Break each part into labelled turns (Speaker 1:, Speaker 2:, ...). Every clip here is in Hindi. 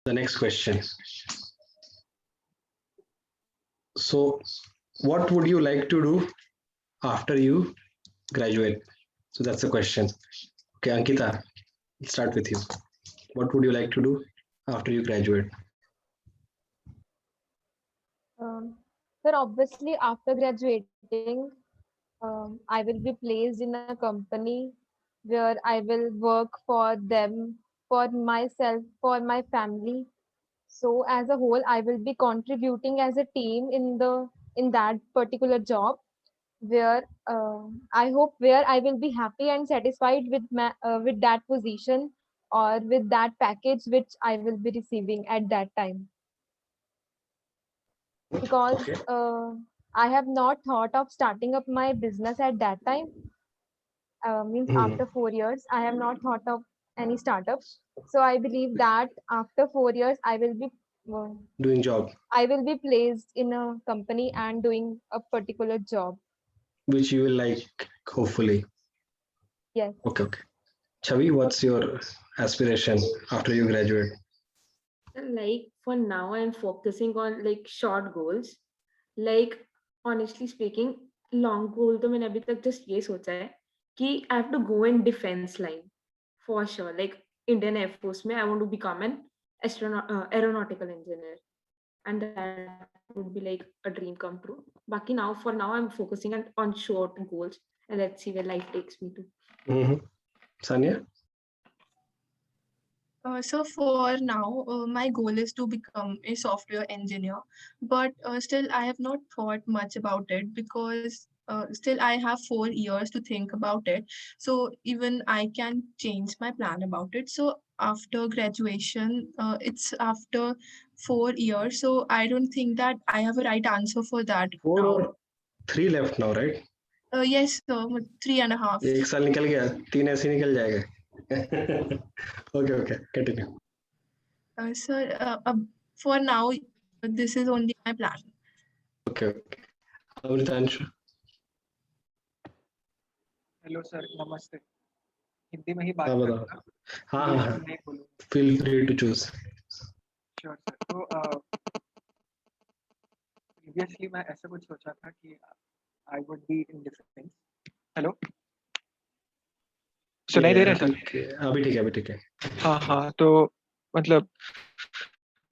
Speaker 1: the next question. So, what would you like to do after you graduate? So that's the question. Okay, Ankita, let's start with you. What would you like to do after you graduate?
Speaker 2: Um, Sir, obviously, after graduating, I will be placed in a company where I will work for them, for myself, for my family. So, as a whole, I will be contributing as a team in that particular job where I hope where I will be happy and satisfied with that position or with that package which I will be receiving at that time because
Speaker 1: Okay.
Speaker 2: I have not thought of starting up my business at that time. Means
Speaker 1: Hmm.
Speaker 2: after 4 years, I have not thought of any startup. So I believe that after 4 years, uh,
Speaker 1: Doing job,
Speaker 2: I will be placed in a company and doing a particular job.
Speaker 1: which you will like, hopefully.
Speaker 2: Yes.
Speaker 1: Okay, okay. Chavi, what's your aspiration after you graduate?
Speaker 3: Like for now, I'm focusing on like short goals. Like honestly speaking, long goal तो मैंने अभी तक just ये सोचा है कि I have to go in defense line for sure. Like Indian Air Force में I want to become an aeronautical engineer, and that would be like a dream come true. बाकी now for now I'm focusing on short goals, and let's see where life takes me to.
Speaker 1: Hmm. Sanya?
Speaker 4: So for now, my goal is to become a software engineer, but still I have not thought much about it because still I have 4 years to think about it. So even I can change my plan about it. So after graduation, it's after 4 years. So I don't think that I have a right answer for that
Speaker 1: Four
Speaker 4: now.
Speaker 1: or three left now, right?
Speaker 4: Yes, sir, 3.5.
Speaker 1: एक साल निकल गया, तीन ऐसे ही निकल जाएगा. Okay, okay, continue.
Speaker 4: Sir, for now, this is only my plan.
Speaker 1: Okay, okay. Amritanshu.
Speaker 5: Hello sir, नमस्ते। हिंदी में ही बात
Speaker 1: हाँ बताओ.
Speaker 5: करूँगा,
Speaker 1: हाँ हाँ
Speaker 5: इंग्लिश
Speaker 1: हाँ.
Speaker 5: में नहीं बोलूँगा।
Speaker 1: Feel free to choose.
Speaker 5: Sure sir. तो प्रीवियसली मैं ऐसा कुछ सोचा था कि I would be in defence. Hello, सुनाई दे रहा है सर?
Speaker 1: ठीक है, अभी ठीक है, अभी ठीक है.
Speaker 5: हाँ हाँ, तो मतलब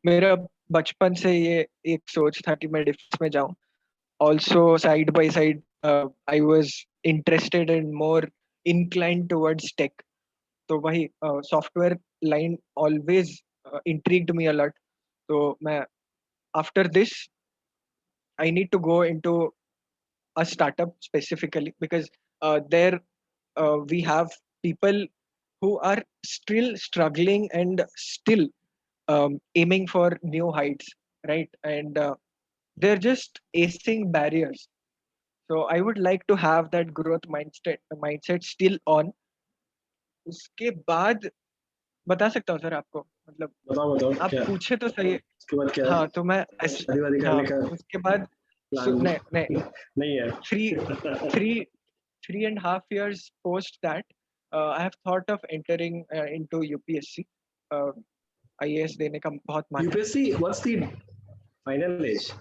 Speaker 5: मेरा बचपन से ये एक सोच था कि मैं डिफेंस में जाऊँ। Also side by side, I was interested and more inclined towards tech. तो वही software line always intrigued me a lot. तो मैं after this I need to go into a startup specifically because there we have people who are still struggling and still aiming for new heights, right? And they're just acing barriers. So I would like to have that growth mindset still on. उसके बाद बता सकता हूँ सर आपको, मतलब
Speaker 1: बताओ बताओ
Speaker 5: आप
Speaker 1: क्या
Speaker 5: पूछे तो सही है।
Speaker 1: उसके बाद क्या है?
Speaker 5: हाँ तो मैं
Speaker 1: शादी वादी
Speaker 5: हाँ
Speaker 1: करने का
Speaker 5: उसके बाद
Speaker 1: प्लान
Speaker 5: नहीं नहीं
Speaker 1: नहीं है.
Speaker 5: three 3.5 years post that, I have thought of entering into UPSC. IAS देने का बहुत मन है।
Speaker 1: UPSC, what's the final age?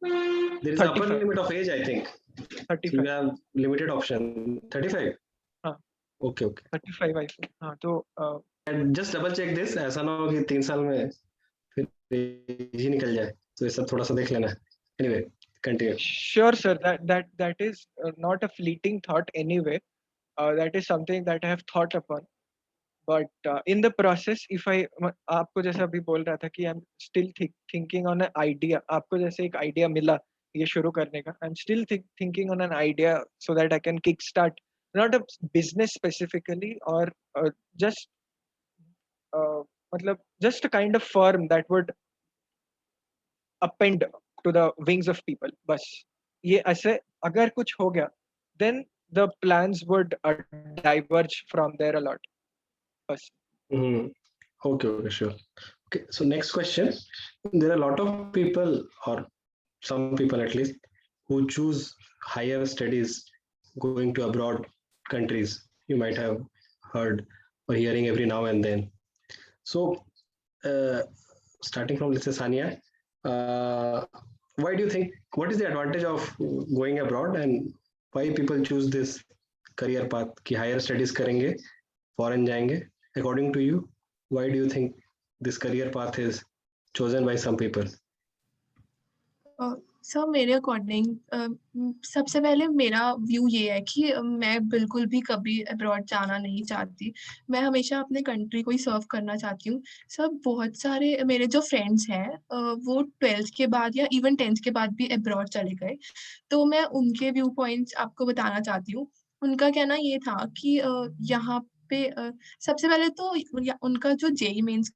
Speaker 1: There is upper
Speaker 5: 35
Speaker 1: limit of age, I think. So you
Speaker 5: 35
Speaker 1: have limited option. 35.
Speaker 5: हाँ
Speaker 1: Okay, okay.
Speaker 5: 35 I think. हाँ तो
Speaker 1: And just double check this. ऐसा ना हो कि 3 साल में फिर age ही निकल जाए. तो ये सब थोड़ा सा देख लेना. Anyway, continue.
Speaker 5: sure sir, that is not a fleeting thought anyway. That is something that I have thought upon. But in the process, if I आपको जैसा अभी बोल रहा था कि I'm still thinking on an idea. आपको जैसे एक idea मिला ये शुरू करने का, I'm still thinking on an idea so that I can kickstart not a business specifically or just मतलब just a kind of firm that would append to the wings of people. बस ये ऐसे अगर कुछ हो गया, then the plans would diverge from there a lot. बस
Speaker 1: Hmm. Okay, okay, sure. Okay, so next question. There are a lot of people, or some people at least, who choose higher studies going to abroad countries. You might have heard or hearing every now and then. So, starting from, let's say, Sania, why do you think, what is the advantage of going abroad and why people choose this career path कि higher studies करेंगे, foreign जाएंगे? According to you, why do you think this career path is chosen by some people?
Speaker 4: Sir मेरे अकॉर्डिंग सबसे पहले मेरा व्यू ये है कि मैं बिल्कुल भी कभी अब्रॉड जाना नहीं चाहती। मैं हमेशा अपने कंट्री को ही सर्व करना चाहती हूँ। सर बहुत सारे मेरे जो फ्रेंड्स हैं वो 12th के बाद या इवन 10th के बाद भी अब्रॉड चले गए। तो मैं उनके व्यू पॉइंट्स आपको बताना चाहती हूँ। उनका कहना ये था कि यहाँ पे सबसे पहले तो उनका जो जेईई मेंस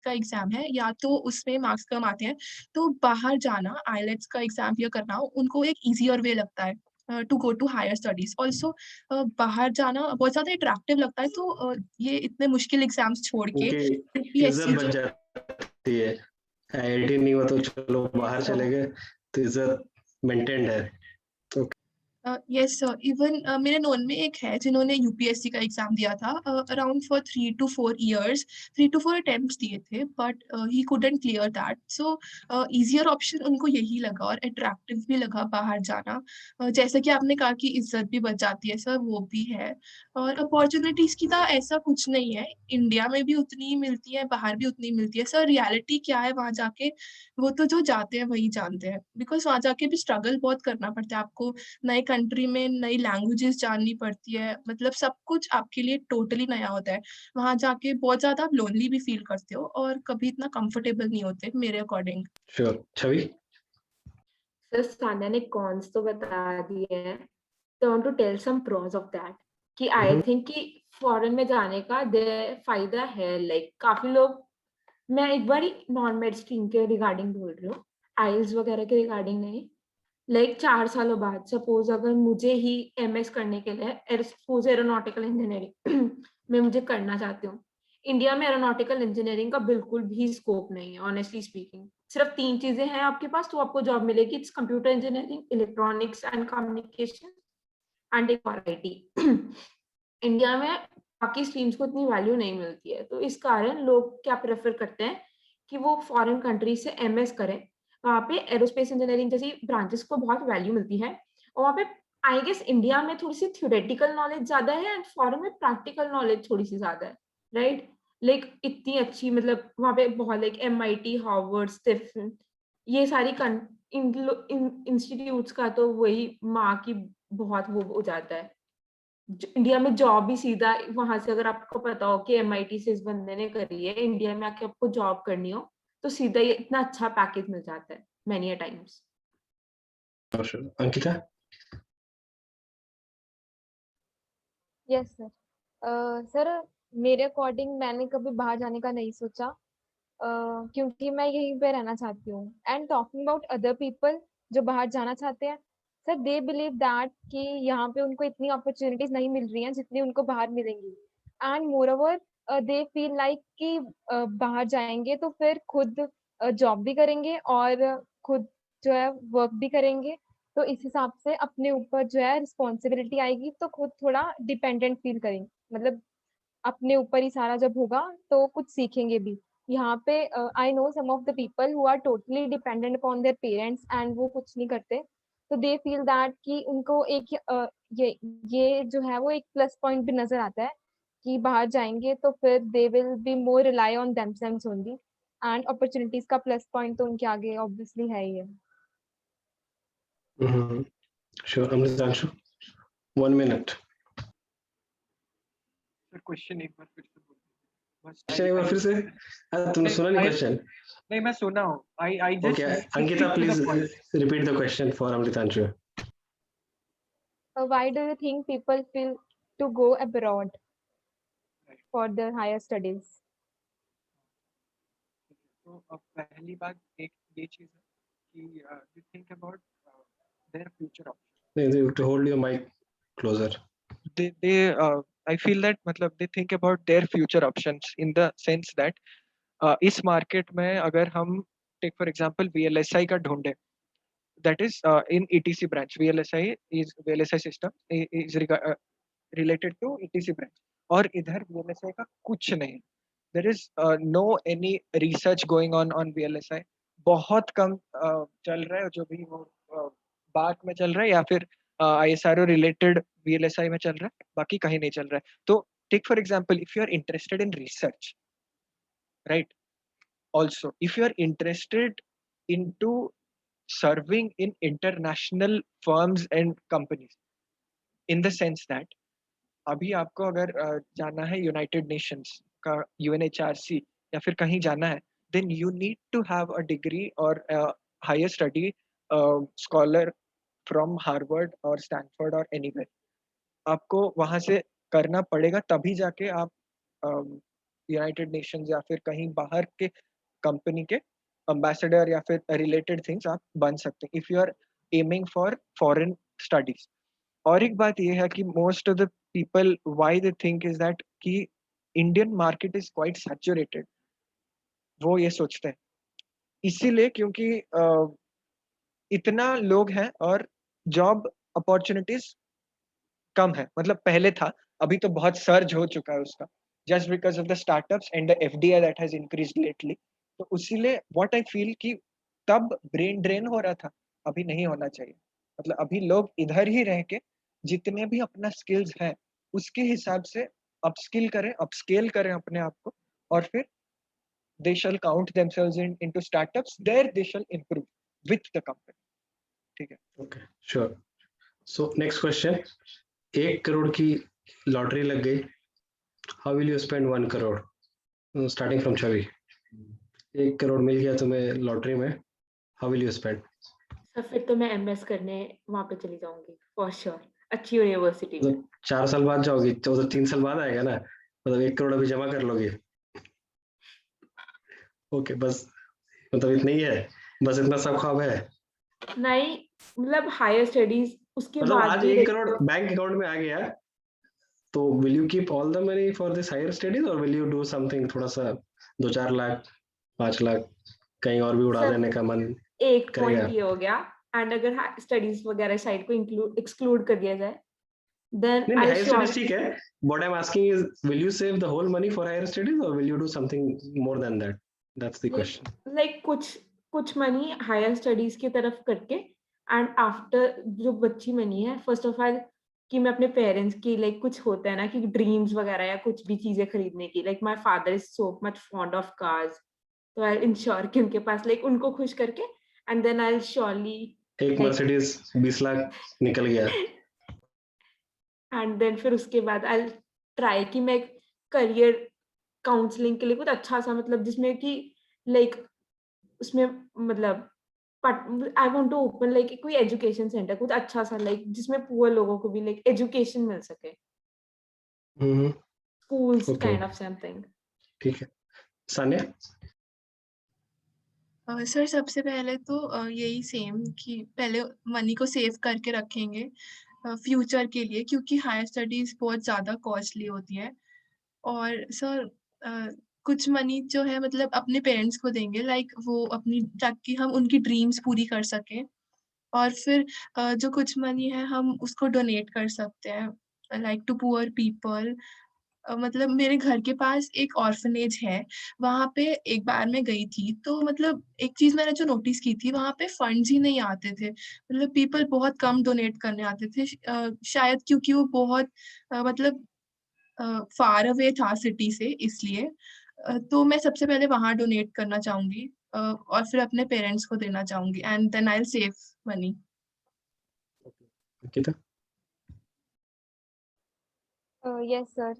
Speaker 4: का एग्जाम है या तो उसमें मार्क्स कम आते हैं, तो बाहर जाना आईलेट्स का एग्जाम क्लियर करना उनको एक ईज़ियर वे लगता है to go to higher studies. Also बाहर जाना बहुत ज़्यादा अट्रैक्टिव लगता है, तो ये इतने मुश्किल एग्जाम्स छोड़ के
Speaker 1: उनकी
Speaker 4: यूपीएससी
Speaker 1: इज्जत बच जाती है, आईआईटी नहीं हुआ तो चलो बाहर चले गए, तो इज्जत मेंटेन्ड है।
Speaker 4: यस सर, इवन मेरे नोन में एक है जिन्होंने यूपीएससी का एग्जाम दिया था around for 3 to 4 years, 3 to 4 attempts दिए थे, but he couldn't clear that. So easier option उनको यही लगा और अट्रैक्टिव भी लगा बाहर जाना। जैसा कि आपने कहा कि इज्जत भी बच जाती है सर, वो भी है। और अपॉर्चुनिटीज की तो ऐसा कुछ नहीं है, इंडिया में भी उतनी ही मिलती है, बाहर भी उतनी ही मिलती है सर। रियलिटी क्या है वहाँ जाके वो तो जो जाते हैं वही जानते हैं, बिकॉज वहाँ जाके भी स्ट्रगल बहुत करना पड़ता है आपको। नए कंट्री में नई लैंग्वेजेस जाननी पड़ती है, मतलब सब कुछ आपके लिए टोटली नया होता है। वहां जाके बहुत ज्यादा आप लोनली भी फील करते हो और कभी इतना कंफर्टेबल नहीं होते मेरे according.
Speaker 1: Sure. Chhavi?
Speaker 3: Sir Sanya ने कॉन्स तो बता दिए हैं, तो I want to tell some pros of that कि आई थिंक कि फॉरेन में जाने का फायदा है। लाइक काफी लोग, मैं एक बार नॉन मेड स्ट्रीम के रिगार्डिंग बोल रही हूँ, आइल्स वगैरह के रिगार्डिंग नहीं। लाइक 4 सालों बाद सपोज अगर मुझे ही एमएस करने के लिए सपोज एरोनॉटिकल इंजीनियरिंग में मुझे करना चाहती हूँ, इंडिया में एरोनॉटिकल इंजीनियरिंग का बिल्कुल भी स्कोप नहीं है ऑनेस्टली स्पीकिंग। सिर्फ 3 चीजें हैं आपके पास तो आपको जॉब मिलेगी, it's computer engineering, electronics and communication and एक और आईटी। इंडिया में बाकी स्ट्रीम्स को इतनी वैल्यू नहीं मिलती है, तो इस कारण लोग क्या प्रेफर करते हैं कि वो फॉरेन कंट्री से एमएस करें। वहाँ पे एरोस्पेस इंजीनियरिंग जैसी ब्रांचेस को बहुत वैल्यू मिलती है, और वहाँ पे आई गेस इंडिया में थोड़ी सी थ्योरेटिकल नॉलेज ज्यादा है एंड फॉरेन में प्रैक्टिकल नॉलेज थोड़ी सी ज्यादा है, राइट? लाइक इतनी अच्छी, मतलब वहाँ पे बहुत लाइक एमआईटी, हार्वर्ड, स्टिफन, ये सारी इंस्टीट्यूट्स का तो वही माँ की बहुत वो हो जाता है। इंडिया में जॉब भी सीधा वहां से, अगर आपको पता हो कि एमआईटी से इस बंदे ने करी है, इंडिया में आके आपको जॉब करनी हो तो सीधा ये इतना अच्छा पैकेज मिल जाता है many a times.
Speaker 1: Ankita?
Speaker 2: Yes sir. Sir मेरे अकॉर्डिंग मैंने कभी बाहर जाने का नहीं सोचा, क्योंकि मैं यहीं पे रहना चाहती हूँ। And talking about other people जो बाहर जाना चाहते हैं, सर दे बिलीव दैट कि यहाँ पे उनको इतनी अपॉर्चुनिटीज नहीं मिल रही हैं जितनी उनको बाहर मिलेंगी। And more over they feel like कि बाहर जाएंगे तो फिर खुद जॉब भी करेंगे और खुद जो है वर्क भी करेंगे, तो इस हिसाब से अपने ऊपर जो है रिस्पॉन्सिबिलिटी आएगी, तो खुद थोड़ा डिपेंडेंट फील करेंगे। मतलब अपने ऊपर ही सारा जब होगा तो कुछ सीखेंगे भी। यहाँ पे I know some of the people who are totally dependent upon their parents and वो कुछ नहीं करते, तो दे फील दैट कि उनको एक ये जो है वो एक प्लस पॉइंट भी नजर आता है कि बाहर जाएंगे तो फिर they will be more rely on themselves only, and opportunities का प्लस पॉइंट तो उनके आगे ऑब्वियसली है ही है।
Speaker 1: Sure. Amritanshu, 1 minute।
Speaker 5: Sir question एक बार फिर से बोल दीजिए। बस
Speaker 1: क्वेश्चन एक बार फिर से? तुमने सुना नहीं क्वेश्चन?
Speaker 5: नहीं, मैं सुना हूँ। I just
Speaker 1: Okay, Ankita, please repeat the question for Amritanshu.
Speaker 2: Why do you think people feel to go abroad for their higher studies?
Speaker 5: तो अब पहली बात एक ये चीज है कि you think about their future options.
Speaker 1: You have to hold your mic closer.
Speaker 5: I feel that मतलब they think about their future options in the sense that इस मार्केट में अगर हम take for example VLSI का ढूंढे, that is in ETC branch, VLSI system is related to ETC branch, और इधर VLSI का कुछ नहीं. There is no any research going on VLSI. बहुत कम चल रहा है जो भी वो बात में चल रहा है या फिर ISRO related VLSI में चल रहा है, बाकी कहीं नहीं चल रहा है. तो take for example, if you are interested in research, right? Also, if you are interested into serving in international firms and companies, in the sense that अभी आपको अगर जाना है यूनाइटेड नेशंस का UNHRC या फिर कहीं जाना है, then you need to have a degree or a higher study scholar from Harvard or Stanford or anywhere. आपको वहां से करना पड़ेगा, तभी जाके आप यूनाइटेड नेशंस या फिर कहीं बाहर के कंपनी के एम्बेसडर या फिर रिलेटेड थिंग्स आप बन सकते हैं if you are aiming for foreign studies. और एक बात ये है कि most of the people why they think is that कि Indian market is quite saturated. वो ये सोचते हैं इसीलिए क्योंकि इतना लोग हैं और जॉब अपॉर्चुनिटीज कम है. मतलब पहले था, अभी तो बहुत सर्ज हो चुका है उसका, just because of the startups and the FDI that has increased lately. तो उसीलिए व्हाट आई फील कि तब ब्रेन ड्रेन हो रहा था, अभी नहीं होना चाहिए. मतलब अभी लोग इधर ही रह के जितने भी अपना स्किल्स है उसके हिसाब से अपस्किल करें, अपस्केल करें अपने आप को, और फिर they shall count themselves into startups, there they shall improve with the company. ठीक है.
Speaker 1: Okay, sure. So next question. 1 crore की लॉटरी लग गई. How will you spend 1 crore? Starting from छवि. 1 करोड़ मिल गया तुम्हें लॉटरी में. How will you spend?
Speaker 3: तो फिर तो मैं MS करने वहां पे चली जाऊंगी फॉर श्योर, अच्छी यूनिवर्सिटी में.
Speaker 1: मतलब 4 साल बाद जाओगी, तो 3 साल बाद आएगा ना. मतलब 1 करोड़ अभी जमा कर लोगे. ओके, बस मतलब इतना ही है, बस इतना सब ख्वाब है.
Speaker 3: नहीं, मतलब हायर स्टडीज उसके
Speaker 1: मतलब
Speaker 3: बाद
Speaker 1: आज
Speaker 3: भी
Speaker 1: 1 करोड़ बैंक अकाउंट में आ गया, तो will you keep all the money for this higher studies और विल यू डू समथिंग, थोड़ा सा 2-4 लाख 5 लाख कहीं और भी उड़ा
Speaker 3: सर,
Speaker 1: देने का मन
Speaker 3: एक
Speaker 1: करेगा?
Speaker 3: पॉइंट ये हो गया. एंड अगर स्टडीज वगैरह साइड को एक्सक्लूड कर दिया जाए, देन
Speaker 1: नहीं,
Speaker 3: आई
Speaker 1: हायर
Speaker 3: श्योर
Speaker 1: स्टडीज ठीक है. What I am asking is will you save the whole money for higher studies और will you do something more than that? That's the question.
Speaker 3: Like कुछ मनी हायर स्टडीज की तरफ करके, एंड आफ्टर जो बच्ची मनी है, फर्स्ट ऑफ ऑल कि मैं अपने पेरेंट्स की, लाइक कुछ होता है ना कि ड्रीम्स वगैरह या कुछ भी चीजें खरीदने की, like my father is so much fond of cars, तो आई इंश्योर कि उनके पास, लाइक उनको खुश करके, एंड देन आई श्योरली
Speaker 1: एक मर्सिडीज 20 लाख निकल गया.
Speaker 3: एंड देन फिर उसके बाद आई ट्राई कि मैं करियर काउंसलिंग के लिए कुछ अच्छा सा, मतलब जिसमें कि लाइक उसमें मतलब I want to open like कोई एजुकेशन सेंटर, कुछ अच्छा सा, लाइक जिसमें पुअर लोगों को भी लाइक एजुकेशन मिल सके, schools
Speaker 1: okay,
Speaker 3: kind of something.
Speaker 1: ठीक है. सान्या?
Speaker 4: सर सबसे पहले तो यही सेम कि पहले मनी को सेव करके रखेंगे फ्यूचर के लिए, क्योंकि हायर स्टडीज बहुत ज़्यादा कॉस्टली होती है. और सर कुछ मनी जो है मतलब अपने पेरेंट्स को देंगे, लाइक वो अपनी, ताकि हम उनकी ड्रीम्स पूरी कर सकें. और फिर जो कुछ मनी है हम उसको डोनेट कर सकते हैं, लाइक टू पुअर पीपल. मतलब मेरे घर के पास एक ऑर्फनेज है, वहाँ पे एक बार मैं गई थी, तो मतलब एक चीज़ मैंने जो नोटिस की थी, वहाँ पे फंड्स ही नहीं आते थे. मतलब पीपल बहुत कम डोनेट करने आते थे, शायद क्योंकि वो बहुत मतलब फार अवे था सिटी से, इसलिए. तो मैं सबसे पहले वहाँ डोनेट करना चाहूँगी, और फिर अपने पेरेंट्स को देना चाहूँगी, and then I will save money.
Speaker 1: Ankita?
Speaker 2: Yes sir,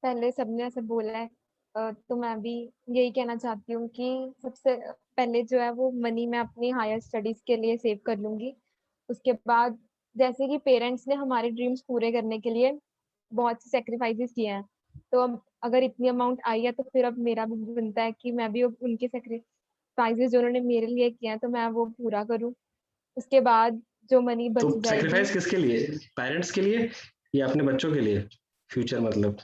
Speaker 2: पहले सबने ऐसे बोला है, तो मैं भी यही कहना चाहती हूँ कि सबसे पहले जो है वो मनी मैं अपनी हायर स्टडीज के लिए सेव कर लूंगी. उसके बाद जैसे कि पेरेंट्स ने हमारे ड्रीम्स पूरे करने के लिए बहुत से सेक्रीफाइसेस किए हैं, तो अब अगर इतनी अमाउंट आई है तो फिर अब मेरा भी बनता है कि मैं भी अब उनके सेक्रीफाइसेस जो उन्होंने मेरे लिए किए हैं तो मैं वो पूरा करूँ. उसके बाद जो मनी
Speaker 1: तो
Speaker 2: बच जाएगी,
Speaker 1: सेक्रीफाइस किसके लिए? पेरेंट्स के लिए या अपने बच्चों के लिए? फ्यूचर मतलब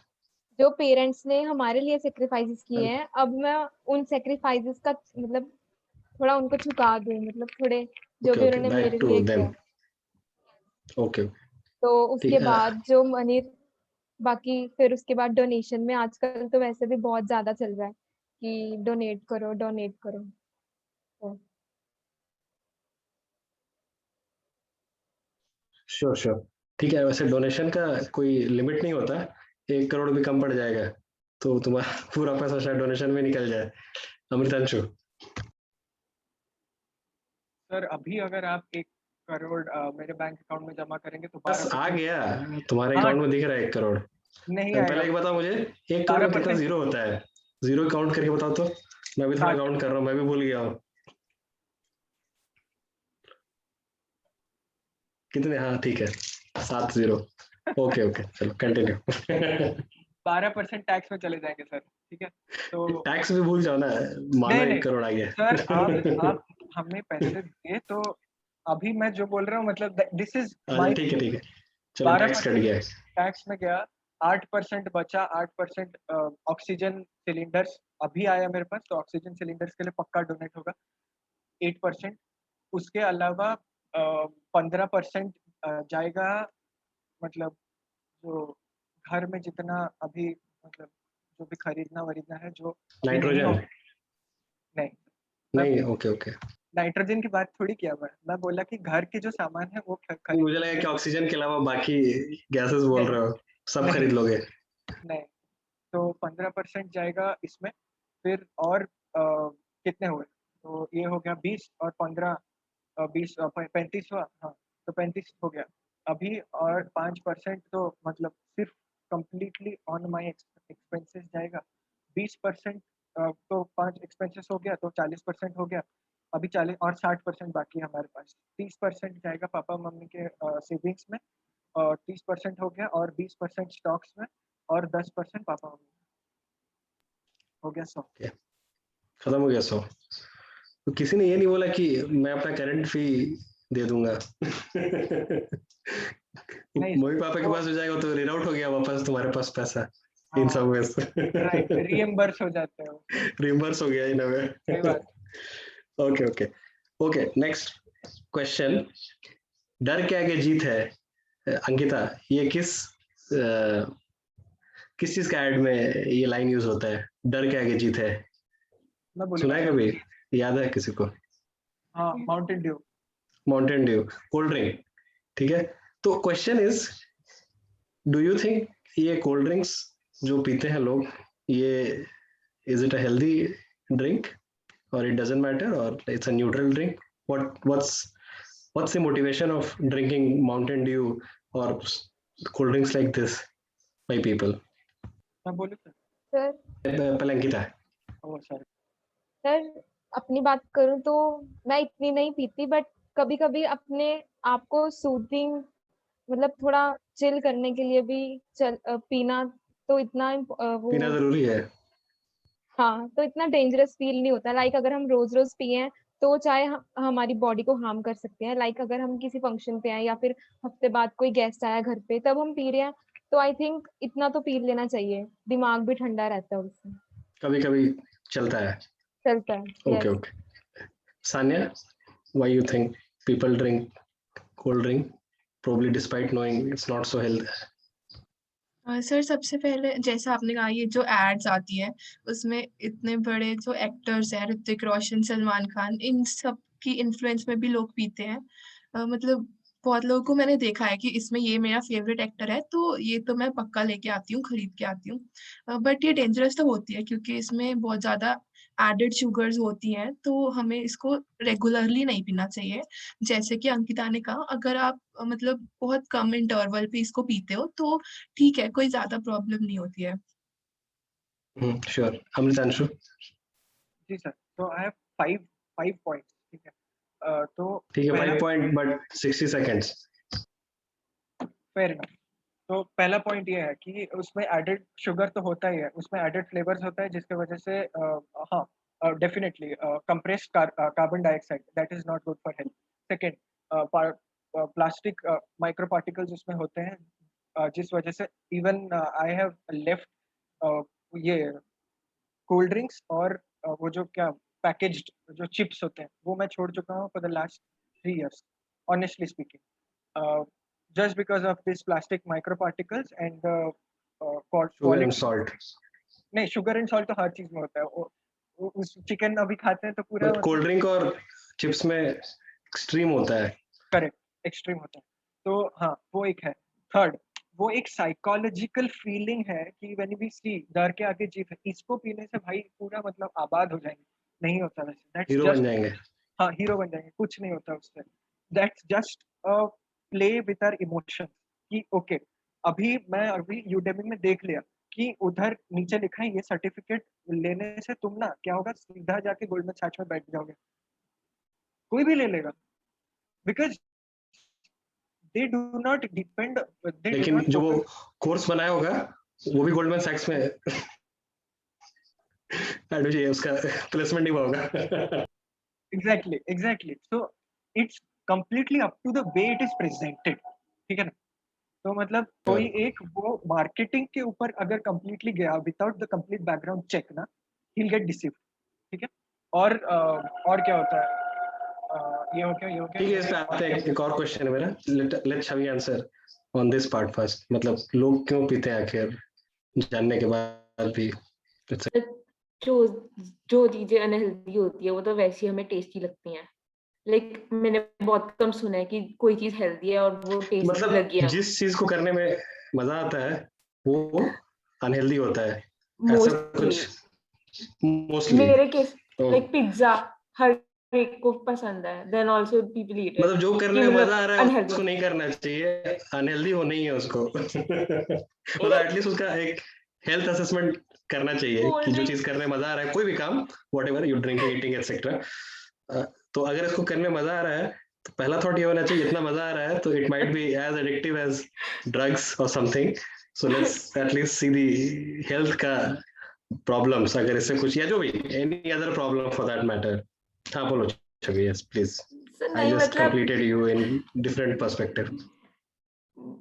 Speaker 2: जो पेरेंट्स ने हमारे लिए सेक्रीफाइसेस किए हैं, अब मैं उन सेक्रीफाइसेस का मतलब थोड़ा उनको चुका दूं, मतलब थोड़े जो
Speaker 1: ओके
Speaker 2: भी
Speaker 1: ओके,
Speaker 2: उन्होंने
Speaker 1: बैक
Speaker 2: मेरे
Speaker 1: टू
Speaker 2: लिए
Speaker 1: देम.
Speaker 2: किया है.
Speaker 1: ओके,
Speaker 2: तो
Speaker 1: ठीक
Speaker 2: उसके
Speaker 1: है.
Speaker 2: बाद जो मनी बाकी फिर उसके बाद डोनेशन में आजकल तो वैसे भी बहुत ज्यादा चल रहा है कि डोनेट करो तो
Speaker 1: श्योर श्योर, ठीक है। वैसे डोनेशन का कोई लिमिट नहीं होता, 1 करोड़ भी कम पड़ जाएगा तो तुम्हारा पूरा पैसा शायद डोनेशन में निकल जाए। अमृतांशु।
Speaker 5: सर अभी अगर आप 1 करोड़ मेरे बैंक अकाउंट में जमा करेंगे तो
Speaker 1: बस आ
Speaker 5: 12%।
Speaker 1: गया, तुम्हारे
Speaker 5: हाँ,
Speaker 1: अकाउंट में दिख रहा है 1 करोड़।
Speaker 5: नहीं
Speaker 1: पहले
Speaker 5: आएगा।
Speaker 1: एक बताओ मुझे, 1 करोड़ में कितना
Speaker 5: 12%।
Speaker 1: जीरो होता है? जीरो काउंट करके बताओ तो, मैं भी थोड़ा
Speaker 5: 60।
Speaker 1: काउंट कर रहा हूँ, मैं भी भूल गया हूँ। कितने? हाँ ठीक है, 7 जीरो। ओके ओके, चलो कंटिन्यू।
Speaker 5: 12% टैक्स में चले जाएंगे सर, ठीक है। तो
Speaker 1: टैक्स भी भूल जाओ ना, मानो
Speaker 5: नहीं
Speaker 1: 1
Speaker 5: नहीं
Speaker 1: करोड़ आ गया।
Speaker 5: सर, आप हमें पैसे दिए तो अभी मैं जो बोल रहा हूँ मतलब दिस इज
Speaker 1: अच्छा
Speaker 5: माई।
Speaker 1: ठीक है ठीक है, चलो
Speaker 5: बारह
Speaker 1: टैक्स कट
Speaker 5: परसेंट
Speaker 1: गया।
Speaker 5: टैक्स में गया, 8% बचा। 8% ऑक्सीजन सिलेंडर्स अभी आया मेरे पास, तो ऑक्सीजन सिलेंडर्स के लिए पक्का डोनेट होगा 8%। उसके अलावा 15% जाएगा, मतलब जो घर में जितना अभी मतलब जो भी खरीदना वरीदना है जो अभी नहीं हो।
Speaker 1: नाइट्रोजन?
Speaker 5: नहीं, मैं
Speaker 1: नहीं, ओके ओके।
Speaker 5: नाइट्रोजन की बात थोड़ी किया, मैं बोला कि घर के जो सामान है वो
Speaker 1: मुझे
Speaker 5: खरीदने
Speaker 1: लगा
Speaker 5: के
Speaker 1: कि
Speaker 5: लिए।
Speaker 1: ऑक्सीजन के अलावा बाकी गैसेस बोल
Speaker 5: नहीं
Speaker 1: रहे हो, सब
Speaker 5: नहीं
Speaker 1: खरीद लोगे।
Speaker 5: नहीं, तो 15% जाएगा इसमें। फिर और कितने हुए, तो ये हो गया 20 और 15, 20 35 हुआ। हाँ, तो 35 हो गया अभी। और 5% तो मतलब सिर्फ कंप्लीटली ऑन माई एक्सपेंसेस जाएगा। 20% तो 5 एक्सपेंसेस हो गया तो 40% हो गया अभी। 40 और 60% बाकी है हमारे पास। 30% जाएगा पापा मम्मी के सेविंग्स में, और 30% हो गया, और 20% स्टॉक्स में, और 10% पापा मम्मी। हो गया 100।
Speaker 1: Okay, खत्म हो गया 100। तो किसी ने ये नहीं बोला कि मैं अपना करंट फी दे दूंगा?
Speaker 5: नहीं सर,
Speaker 1: मम्मी पापा के
Speaker 5: वो
Speaker 1: पास हो जाएगा तो रीड आउट हो गया वापस तुम्हारे पास पैसा इन
Speaker 5: हाँ
Speaker 1: सब में से।
Speaker 5: राइट, रीएम्बर्स हो जाते हैं वो।
Speaker 1: रिम्बर्स हो गया इन अ वे।
Speaker 5: सही बात।
Speaker 1: Okay okay okay, next question. डर के आगे जीत है। अंकिता, ये किस चीज का एड में ये लाइन यूज होता है, डर के आगे जीत है?
Speaker 5: मैं
Speaker 1: सुना
Speaker 5: बोलूंगा
Speaker 1: है
Speaker 5: सर।
Speaker 1: कभी? याद है किसी को?
Speaker 5: हाँ, Mountain Dew.
Speaker 1: Mountain Dew, cold drink, ठीक है। तो question is, do you think ये कोल्ड ड्रिंक्स जो पीते हैं लोग, ये is it a healthy drink, or it doesn't matter, or it's a neutral drink? What's the motivation of drinking Mountain Dew or cold drinks like this by people?
Speaker 5: मैं बोलूँ सर?
Speaker 2: सर
Speaker 1: पहले है।
Speaker 5: ओ सर।
Speaker 2: सर अपनी बात करूं तो मैं इतनी नहीं पीती, बट कभी कभी अपने आप को सूदिंग मतलब थोड़ा चिल करने के लिए भी पीना तो इतना वो
Speaker 1: पीना जरूरी है।
Speaker 2: हाँ, तो इतना डेंजरस फील नहीं होता। लाइक अगर हम रोज रोज पिए तो चाहे हमारी बॉडी को हार्म कर सकते हैं। लाइक अगर हम किसी फंक्शन पे आए या फिर हफ्ते बाद कोई गेस्ट आया घर पे तब हम पी रहे हैं, तो आई थिंक इतना तो पी लेना चाहिए, दिमाग भी ठंडा रहता है उससे।
Speaker 1: कभी कभी चलता है।
Speaker 2: चलता है,
Speaker 1: okay
Speaker 2: yes.
Speaker 1: Okay. Sanya, why you think people drink cold drink probably despite knowing it's not so healthy?
Speaker 4: Sir सबसे पहले जैसा आपने कहा, ये जो एड्स आती है उसमें इतने बड़े जो एक्टर्स हैं, ऋतिक रोशन, सलमान खान, इन सब की इन्फ्लुएंस में भी लोग पीते हैं। मतलब बहुत लोगों को मैंने देखा है कि इसमें ये मेरा फेवरेट एक्टर है तो ये तो मैं पक्का लेके आती हूँ, खरीद के आती हूँ। बट ये डेंजरस तो होती है क्योंकि इसमें बहुत ज्यादा एडेड शुगर्स होती हैं, तो हमें इसको रेगुलरली नहीं पीना चाहिए। जैसे कि अंकिता ने कहा, अगर आप मतलब बहुत कम इंटरवल पे इसको पीते हो तो ठीक है, कोई ज्यादा प्रॉब्लम नहीं होती है।
Speaker 1: श्योर। अमृतांशु?
Speaker 5: जी सर, तो I have five five points, ठीक है। तो
Speaker 1: ठीक है,
Speaker 5: पहला
Speaker 1: 5 point but 60 seconds.
Speaker 5: Fair enough. तो पहला पॉइंट ये है कि उसमें एडेड शुगर तो होता ही है, उसमें एडेड फ्लेवर्स होता है जिसकी वजह से हाँ definitely compressed carbon dioxide, that is not good for health. Second, plastic micro particles उसमें होते हैं, जिस वजह से इवन आई हैव लेफ्ट ये कोल्ड ड्रिंक्स और वो जो क्या पैकेज्ड जो चिप्स होते हैं वो मैं छोड़ चुका हूँ for the last 3 years, honestly speaking, just because of this plastic microparticles and
Speaker 1: sugar and salt,
Speaker 5: नहीं, शुगर एंड सॉल्ट तो हर चीज में होता है। उस चिकन अभी खाते हैं तो पूरा
Speaker 1: बट कोल्ड ड्रिंक और चिप्स में एक्सट्रीम होता है।
Speaker 5: करेक्ट, एक्सट्रीम होता है। तो हाँ, वो एक है। थर्ड, वो एक साइकोलॉजिकल फीलिंग है कि व्हेन वी सी डर के आगे जीत है, इसको पीने से भाई पूरा मतलब आबाद हो जाएंगे, नहीं होता वैसे। दैट्स
Speaker 1: हीरो बन
Speaker 5: जस्ट,
Speaker 1: जाएंगे।
Speaker 5: हाँ, हीरो बन जाएंगे, कुछ नहीं होता उससे। That's just a play with our emotion कि ओके, अभी यूडेमी में देख लिया कि उधर नीचे लिखा है ये सर्टिफिकेट लेने से तुम ना क्या होगा, सीधा जाके गोल्डमैन सैक्स में बैठ जाओगे, कोई भी ले लेगा, because they do not depend, they do
Speaker 1: लेकिन
Speaker 5: नॉट
Speaker 1: जो वो कोर्स बनाया होगा वो भी गोल्डमैन सैक्स में उसका प्लेसमेंट नहीं हुआ होगा।
Speaker 5: Exactly. So it's completely up to the way it is presented, ठीक है ना। तो मतलब कोई एक वो मार्केटिंग के ऊपर अगर कंप्लीटली गया without the complete background check ना, ही विल गेट डिसीव्ड, ठीक है। और क्या होता है, ये हो गया।
Speaker 1: ठीक है, इस पे आते हैं। एक और क्वेश्चन है मेरा, let Chhavi answer on this part first. मतलब लोग क्यों पीते हैं आखिर, जानने के बाद भी।
Speaker 3: जो जो चीजें अनहेल्दी होती है वो तो वैसे ही हमें टेस्टी लगती हैं। लाइक मैंने बहुत कम सुना है कि कोई चीज हेल्दी है और वो टेस्टी
Speaker 1: मतलब
Speaker 3: लगी है।
Speaker 1: जिस चीज को करने में मजा आता है वो अनहेल्दी होता है, ऐसा
Speaker 3: मोस्टली
Speaker 1: कुछ। मोस्टली
Speaker 3: मेरे केस
Speaker 1: तो
Speaker 3: लाइक पिज्जा हर एक को पसंद है, then also people eat it.
Speaker 1: मतलब जो
Speaker 3: कि
Speaker 1: करने में
Speaker 3: मतलब
Speaker 1: मजा आ रहा है
Speaker 3: अनहेल्दी
Speaker 1: उसको नहीं करना चाहिए, अनहेल्दी होना ही है उसको। मतलब एटलीस्ट उसका एक हेल्थ असेसमेंट करना चाहिए कि जो चीज करने में मजा आ रहा है, कोई भी काम, what ever you drinking eating etcetera, तो अगर इसको करने में मजा आ रहा है तो पहला थॉट ये होना चाहिए, इतना मजा आ रहा है तो it might be as addictive as drugs और something. So let's at least see the health का प्रॉब्लम्स, अगर इससे कुछ या जो भी any other problem for that matter. हाँ बोलो छवि, यस प्लीज। I
Speaker 3: नहीं
Speaker 1: just
Speaker 3: मतलब
Speaker 1: completed you in different perspective.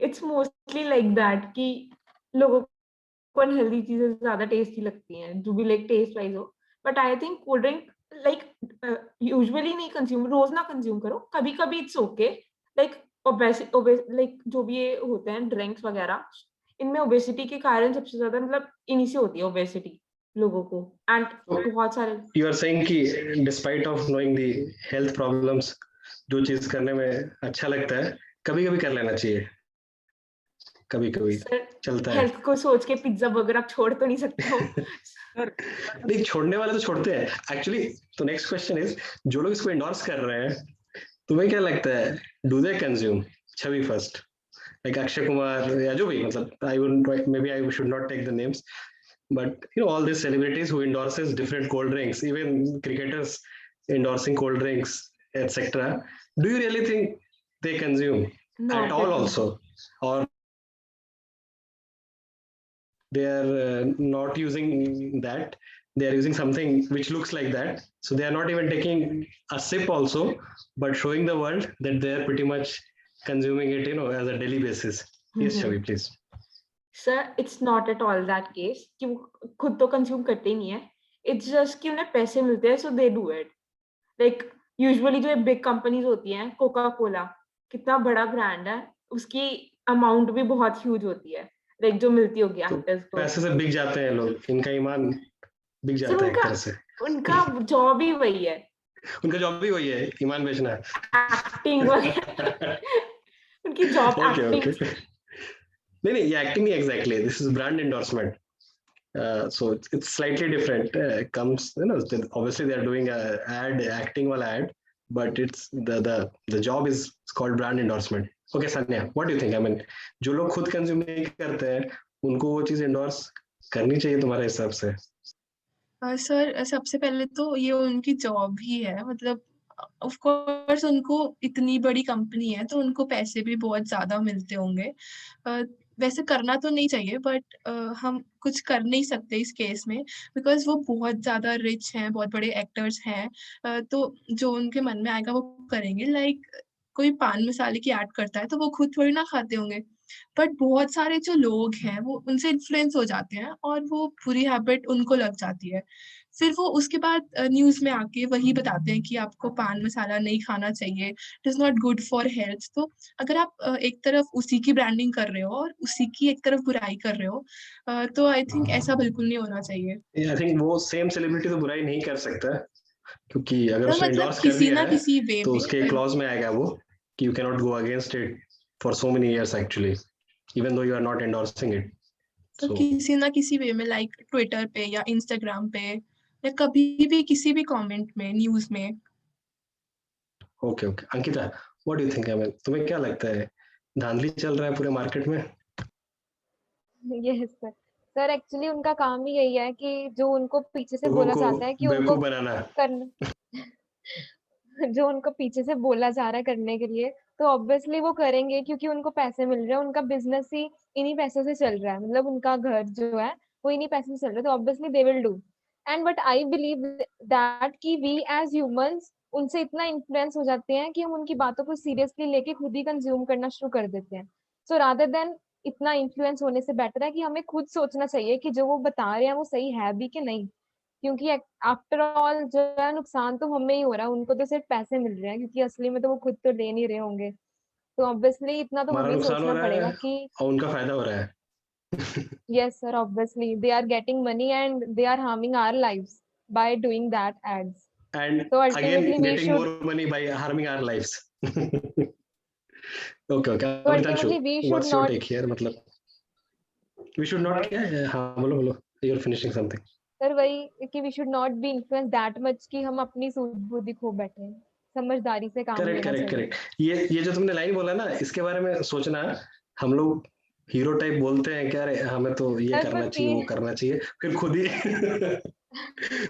Speaker 3: It's mostly like that कि लोगों को अनहेल्दी चीजें ज्यादा टेस्टी लगती हैं, जो भी लाइक टेस्ट वाइज हो। But I think cold drink like usually नहीं कंज्यूम, रोज ना कंज्यूम करो, कभी कभी इट्स ओके। लाइक लाइक जो भी ये होते हैं ड्रिंक्स वगैरह, इनमें ओबेसिटी के कारण सबसे ज्यादा मतलब इन्हीं से होती है ओबेसिटी लोगों को। एंड
Speaker 1: So
Speaker 3: बहुत सारे
Speaker 1: you are saying कि despite of knowing the health problems, जो चीज करने में अच्छा लगता है कभी कभी कर लेना चाहिए, कभी कभी चलता है।
Speaker 3: हेल्थ को सोच के पिज्जा बर्गर आप छोड़ तो नहीं सकते हो।
Speaker 1: नहीं, छोड़ने वाले तो छोड़ते हैं एक्चुअली। तो नेक्स्ट क्वेश्चन इज, जो लोग इसको इंडोर्स कर रहे हैं तुम्हें क्या लगता है, do they consume? Chhavi first, like Akshay Kumar या जो भी, मतलब I would maybe I should not take the names, but you know all these celebrities who endorses different cold drinks, even cricketers endorsing cold drinks, etc. Do you really think they consume
Speaker 3: Not
Speaker 1: at all
Speaker 3: at all.
Speaker 1: also, or they are not using that, they are using something which looks like that, so they are not even taking a sip also, but showing the world that they are pretty much consuming it, you know, as a daily basis. Yes Shavi, please.
Speaker 3: Sir it's not at all that case कि वो खुद तो कंज्यूम करते ही नहीं है। इट्स जस्ट कि उन्हें पैसे मिलते हैं, so they do it. Like usually जो बिग कंपनीज होती हैं, कोका कोला कितना बड़ा ब्रांड है, उसकी अमाउंट भी बहुत ह्यूज होती है, लाइक जो मिलती होगी
Speaker 1: तो
Speaker 3: एक्टर्स को।
Speaker 1: पैसे से बिक जाते हैं लोग, इनका ईमान बिक
Speaker 3: सर
Speaker 1: जाता है एक तरह से।
Speaker 3: उनका जॉब ही वही है,
Speaker 1: उनका जॉब भी वही है, ईमान बेचना।
Speaker 3: एक्टिंग वगैरह। उनकी जॉब
Speaker 1: ओके
Speaker 3: एक्टिंग।
Speaker 1: ओके, नहीं नहीं, ये एक्टिंग नहीं exactly, this is brand endorsement. So it's slightly different. Comes, you know, obviously they are doing a ad, acting wala ad, but it's the job is called brand endorsement. Okay Sanya, what do you think? I mean, जो लोग खुद कंज्यूम नहीं करते हैं उनको वो चीज एंडोर्स करनी चाहिए तुम्हारे हिसाब से?
Speaker 4: सर सबसे पहले तो ये उनकी जॉब ही है, मतलब ऑफ कोर्स उनको इतनी बड़ी कंपनी है तो उनको पैसे भी बहुत ज्यादा मिलते होंगे। वैसे करना तो नहीं चाहिए, बट हम कुछ कर नहीं सकते इस केस में, बिकॉज वो बहुत ज्यादा रिच हैं, बहुत बड़े एक्टर्स हैं। तो जो उनके मन में आएगा वो करेंगे। लाइक कोई पान मसाले की ऐड करता है तो वो खुद थोड़ी ना खाते होंगे, बट बहुत सारे जो लोग हैं वो उनसे इन्फ्लुएंस हो जाते हैं और वो बुरी हैबिट उनको लग जाती है। फिर वो उसके बाद न्यूज में आके वही बताते हैं कि आपको पान मसाला नहीं खाना चाहिए, it is not good for health. तो अगर आप एक तरफ उसी की ब्रांडिंग कर रहे हो और उसी की एक तरफ बुराई कर रहे हो, तो आई थिंक ऐसा बिल्कुल नहीं होना चाहिए।
Speaker 1: आई थिंक वो सेम सेलिब्रिटी तो बुराई नहीं कर सकता, क्योंकि अगर
Speaker 4: तो
Speaker 1: उसने
Speaker 4: मतलब
Speaker 1: इंडोर्स कर
Speaker 4: किसी
Speaker 1: दिया
Speaker 4: ना
Speaker 1: है
Speaker 4: किसी वे
Speaker 1: तो
Speaker 4: में
Speaker 1: उसके क्लॉज में आएगा वो कि you can not go against it for so many years actually, even though you are not endorsing it.
Speaker 4: तो
Speaker 1: सो
Speaker 4: किसी ना किसी वे में लाइक ट्विटर पे या इंस्टाग्राम पे या कभी भी किसी भी कमेंट में, न्यूज में।
Speaker 1: Okay okay, Ankita what do you think? तुम्हें क्या लगता है, धांधली चल रहा है पूरे मार्केट में?
Speaker 2: Yes sir. सर एक्चुअली उनका काम ही यही है कि जो उनको पीछे से
Speaker 1: लोगों
Speaker 2: बोला
Speaker 1: को
Speaker 2: जाता है कि उनको
Speaker 1: बेवकूफ बनाना।
Speaker 2: करना जो उनको पीछे से बोला जा रहा है करने के लिए, तो ऑब्वियसली वो करेंगे क्योंकि उनको पैसे मिल रहे हैं, उनका बिजनेस ही इन्हीं पैसों से चल रहा है, मतलब उनका घर जो है वो इन्हीं पैसों से चल रहा है, तो obviously they will do. And but I believe that कि वी एज ह्यूमंस उनसे इतना इन्फ्लुएंस हो जाते हैं कि हम उनकी बातों को सीरियसली लेके खुद ही कंज्यूम करना शुरू कर देते हैं। सो रादर देन इतना इन्फ्लुएंस होने से बेटर है कि हमें खुद सोचना चाहिए कि जो वो बता रहे हैं वो सही है भी कि नहीं, क्योंकि आफ्टर ऑल जो है नुकसान तो हमें ही हो रहा है, उनको तो सिर्फ पैसे मिल रहे हैं, क्योंकि असली में तो वो खुद तो ले नहीं रहे होंगे। तो ऑब्वियसली इतना तो
Speaker 1: हमारा
Speaker 2: हमें ही
Speaker 1: नुकसान हो
Speaker 2: सोचना
Speaker 1: रहा
Speaker 2: पड़ेगा
Speaker 1: है
Speaker 2: कि
Speaker 1: और उनका फायदा हो रहा है।
Speaker 2: Yes sir, obviously they are getting money and they are harming our lives by doing that ads.
Speaker 1: And
Speaker 2: So
Speaker 1: again
Speaker 2: ultimately we
Speaker 1: getting
Speaker 2: should
Speaker 1: more money by harming our lives. Okay okay,
Speaker 2: so
Speaker 1: Amritanshu
Speaker 2: ultimately we should
Speaker 1: what's your
Speaker 2: not
Speaker 1: take here? मतलब वी शुड नॉट, क्या है? हाँ बोलो बोलो, you are finishing something.
Speaker 2: Sir वही कि we should not be influenced that much कि हम अपनी सूझ बुद्धि खो बैठे, समझदारी से काम
Speaker 1: करेक्ट
Speaker 2: लेना
Speaker 1: करेक्ट
Speaker 2: चाहिए।
Speaker 1: करेक्ट, ये जो तुमने लाइन बोला ना, इसके बारे में सोचना। हम लोग हीरो टाइप बोलते हैं क्या, रे हमें तो ये
Speaker 2: सर
Speaker 1: करना
Speaker 2: पर
Speaker 1: चाहिए, वो
Speaker 2: फील
Speaker 1: करना चाहिए, फिर खुद ही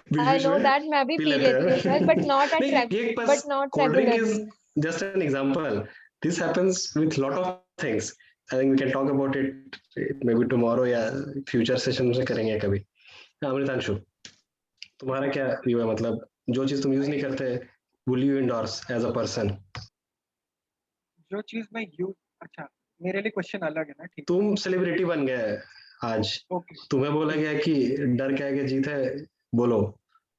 Speaker 1: बीच
Speaker 2: आई
Speaker 1: बीच
Speaker 2: नो
Speaker 1: में
Speaker 2: दैट मैं भी
Speaker 1: पी
Speaker 2: पी
Speaker 1: लेते
Speaker 2: लेती हूँ सर,
Speaker 1: हैं।
Speaker 2: बट नॉट
Speaker 1: नहीं,
Speaker 2: एट
Speaker 1: ये बस
Speaker 2: but not
Speaker 1: cold drink is
Speaker 2: regularly.
Speaker 1: Just an example, this happens with lot of things. I think we can talk about it maybe tomorrow या फ्यूचर सेशन में करेंगे कभी। हाँ, अमृतांशु तुम्हारा क्या व्यू है? मतलब जो चीज तुम यूज नहीं करते, will you endorse as a person?
Speaker 5: जो चीज मैं यूज, अच्छा मेरे लिए क्वेश्चन अलग है ना, ठीक है।
Speaker 1: तुम सेलिब्रिटी बन गए आज,
Speaker 5: ओके।
Speaker 1: तुम्हें बोला गया कि डर के आगे जीत है, बोलो,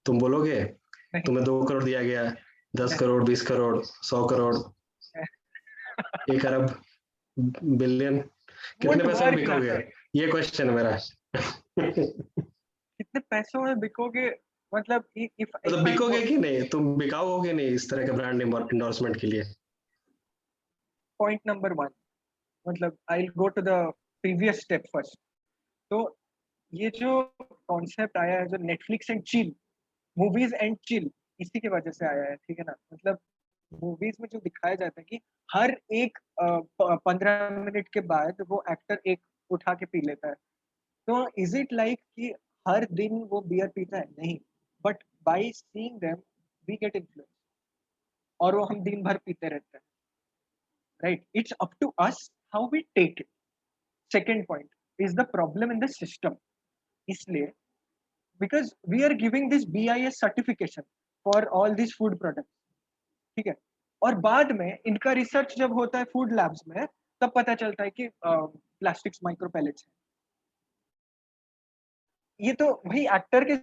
Speaker 1: तुम बोलोगे?
Speaker 5: नहीं
Speaker 1: तुम्हें 2 करोड़ दिया गया, 10 करोड़, 20 करोड़, 100 करोड़,
Speaker 5: नहीं,
Speaker 1: 1 अरब, बिलियन, कितने
Speaker 5: वोंट
Speaker 1: पैसे में
Speaker 5: वर्क ना
Speaker 1: बिकोगे?
Speaker 5: सर।
Speaker 1: ये क्वेश्चन है मेरा।
Speaker 5: कितने पैसों में बिकोगे? मतलब इफ
Speaker 1: मतलब
Speaker 5: इफ आई
Speaker 1: बिकोगे
Speaker 5: गो,
Speaker 1: कि नहीं, तुम बिकाओगे नहीं इस तरह के ब्रांड इंडोर्समेंट के लिए?
Speaker 5: पॉइंट नंबर वन, मतलब I go to the previous step first. तो ये जो कॉन्सेप्ट आया है, जो Netflix and chill, movies and chill, इसी की वजह से आया है, ठीक है ना। मतलब मूवीज में जो दिखाया जाता है कि हर एक 15 मिनट के बाद वो एक्टर एक उठा के पी लेता है। तो इज इट लाइक कि हर दिन वो बियर पीता है? नहीं, but by seeing them we get influence, और वो हम दिन भर पीते रहते हैं, right. It's up to us how we take it. Second point is the problem in the system. इसलिए because we are giving this BIS certification for all this food product, ठीक है। और बाद में इनका रिसर्च जब होता है फूड लैब्स में, तब पता चलता है कि प्लास्टिक्स माइक्रो पैलेट्स है। ये तो भाई एक्टर के,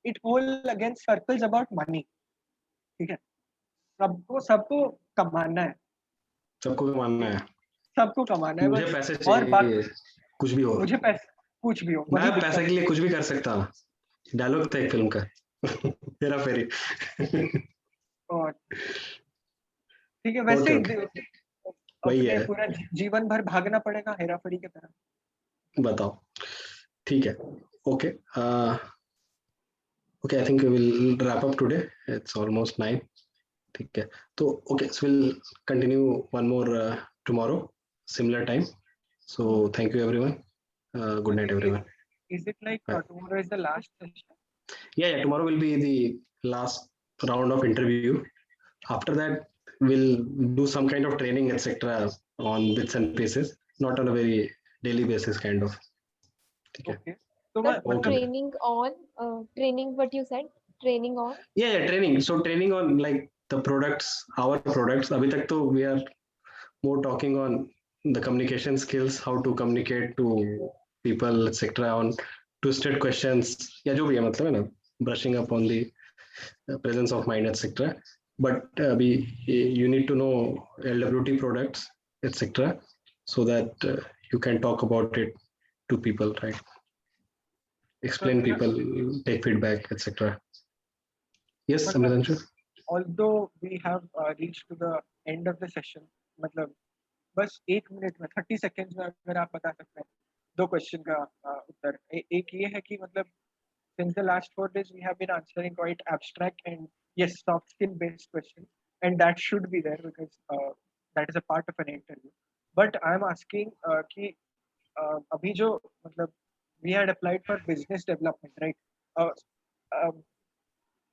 Speaker 5: it whole against circles about money, ठीक है। सबको सबको कमाना है,
Speaker 1: सबको भी मानना है,
Speaker 5: सबको कमाना है
Speaker 1: मुझे
Speaker 5: बस।
Speaker 1: पैसे
Speaker 5: और बाकी
Speaker 1: चाहिए, कुछ भी हो,
Speaker 5: मुझे पैसे, कुछ भी हो,
Speaker 1: मैं
Speaker 5: वही
Speaker 1: पैसे
Speaker 5: दिक्कत
Speaker 1: के लिए कुछ भी कर सकता हूँ। डायलॉग था एक फिल्म का। हेरा फेरी।
Speaker 5: है। और ठीक है, वैसे
Speaker 1: ओके
Speaker 5: ही
Speaker 1: ओके, वही
Speaker 5: अपने
Speaker 1: है,
Speaker 5: पूरा जीवन भर भागना पड़ेगा हेरा फेरी की तरह।
Speaker 1: बताओ। ठीक है, okay okay, I think we will wrap up today, it's almost 9। ठीक है, तो okay, so will continue one more tomorrow, similar time. So thank you everyone, good night
Speaker 5: Okay,
Speaker 1: everyone,
Speaker 5: is it like
Speaker 1: bye.
Speaker 5: tomorrow is the last session?
Speaker 1: Yeah, tomorrow will be the last round of interview. After that, we'll do some kind of training, etc., on bits and pieces, not on a very daily basis, kind of. Okay.
Speaker 5: Okay, तो
Speaker 2: Sir,
Speaker 5: मैं
Speaker 1: Okay.
Speaker 5: मतलब
Speaker 2: training what you said, training on
Speaker 1: Yeah, training. So training on like the products, our products. अभी तक तो we are more talking on the communication skills, how to communicate to people, etc. on twisted questions, या जो भी है मतलब है ना, brushing up on the presence of mind, etc. But you need to know LWT products, etc. so that you can talk about it to people, right? Explain people, take feedback, etc. Yes,
Speaker 5: But,
Speaker 1: Amitanshu?
Speaker 5: although we have reached to the end of the session, मतलब बस 1 मिनट में 30 seconds में अगर आप बता सकते हैं 2 question का उत्तर। एक ये है कि मतलब since the last 4 days we have been answering quite abstract and yes soft skill based questions, and that should be there because that is a part of an interview. But I am asking कि अभी जो मतलब we had applied for business development, right?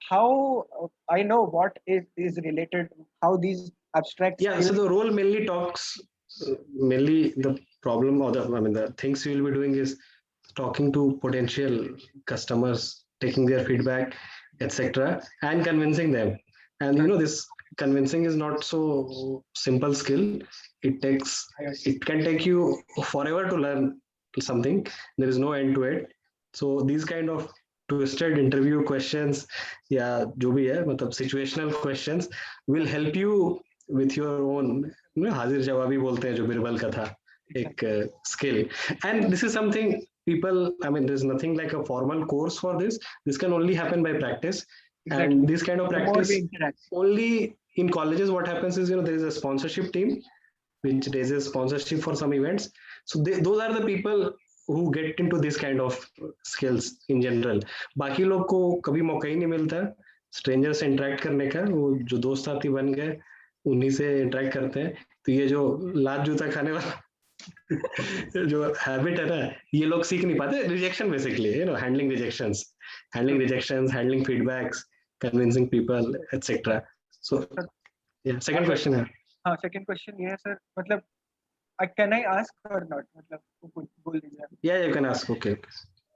Speaker 5: How I know what is related, how these abstract
Speaker 1: Yeah, so the role mainly talks, mainly the problem or the things you will be doing is talking to potential customers, taking their feedback, etc., and convincing them. And this convincing is not so simple skill. It can take you forever to learn something. There is no end to it. So these kind of twisted interview questions, या जो भी है मतलब situational questions will help you with your own हाजिर जवाबी बोलते हैं जो बिरबल का था एक skill. And this is something people, I mean, there's nothing like a formal course for this. This can only happen by practice.
Speaker 5: Exactly.
Speaker 1: And this kind of practice
Speaker 5: interact.
Speaker 1: only in colleges. What happens is there is a sponsorship team which raises sponsorship for some events. So those are the people who get into this kind of skills in general. बाकी लोग को कभी मौका ही नहीं मिलता स्ट्रेंजर से इंटरेक्ट करने का, वो जो दोस्त साथी बन गए उन्हीं से इंटरेक्ट करते हैं। तो ये जो लात जूता खाने वाला जो हैबिट है ना, ये लोग सीख नहीं पाते। Rejection basically, handling rejections, handling feedbacks, convincing people, etcetera. So second question है।
Speaker 5: हाँ, सेकंड क्वेश्चन ये है सर, मतलब can I ask or not, मतलब बोल दीजिए।
Speaker 1: Yeah, you can ask. Okay.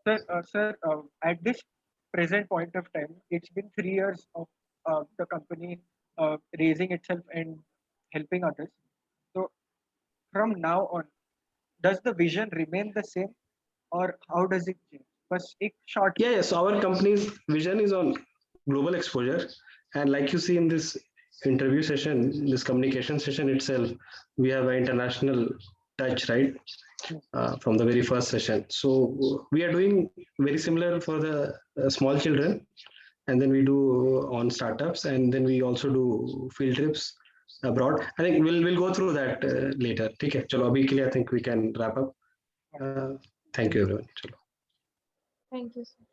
Speaker 5: Sir, at this present point of time, it's been 3 years of the company raising itself and helping others. So from now on, does the vision remain the same or how does it change? Bas ek short.
Speaker 1: Yeah. So our company's vision is on global exposure, and like you see in this interview session, this communication session itself, we have an international touch, right? From the very first session. So we are doing very similar for the small children, and then we do on startups, and then we also do field trips abroad. I think we'll go through that later. ठीक है, चलो अभी के लिए I think we can wrap up. Thank you everyone. चलो.
Speaker 2: Thank you, sir.